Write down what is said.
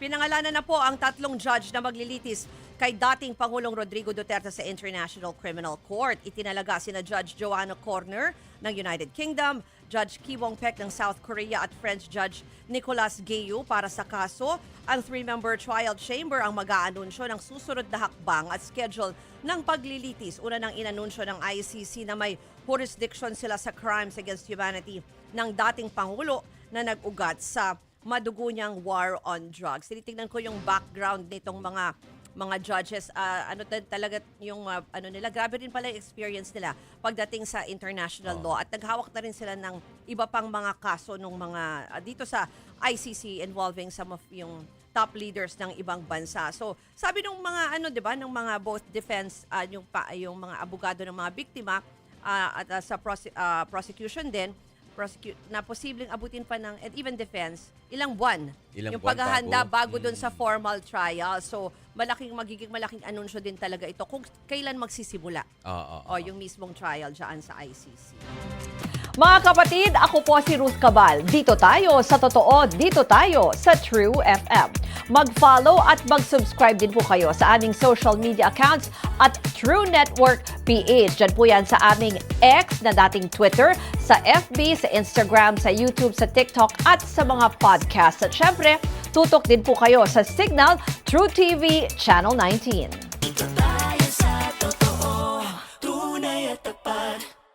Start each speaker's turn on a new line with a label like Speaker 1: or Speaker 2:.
Speaker 1: Pinangalanan na po ang tatlong judge na maglilitis kay dating Pangulong Rodrigo Duterte sa International Criminal Court. Itinalaga sina Judge Joanna Corner ng United Kingdom, Judge Ki Wong-pek ng South Korea at French Judge Nicolas Gueyo para sa kaso. Ang three-member trial chamber ang mag-aanunsyo ng susunod na hakbang at schedule ng paglilitis. Una nang inanunsyo ng ICC na may jurisdiction sila sa crimes against humanity ng dating Pangulo na nag-ugat sa madugo niyang war on drugs. Tinitingnan ko yung background nitong mga judges. Talaga yung nila, grabe rin pala yung experience nila pagdating sa international law at naghawak na rin sila ng iba pang mga kaso nung mga dito sa ICC involving some of yung top leaders ng ibang bansa. So, sabi nung mga 'di ba, ng mga both defense yung mga abogado ng mga biktima at sa prosecution din na posibleng abutin pa ng and even defense ilang buwan yung paghahanda bago dun sa formal trial. So magiging malaking anunsyo din talaga ito kung kailan magsisimula yung mismong trial dyan sa ICC.
Speaker 2: Mga kapatid, ako po si Ruth Cabal. Dito tayo sa totoo, dito tayo sa True FM. Mag-follow at mag-subscribe din po kayo sa aming social media accounts at True Network PH. Diyan po yan sa aming X na dating Twitter, sa FB, sa Instagram, sa YouTube, sa TikTok at sa mga podcast. At syempre, tutok din po kayo sa Signal True TV Channel 19.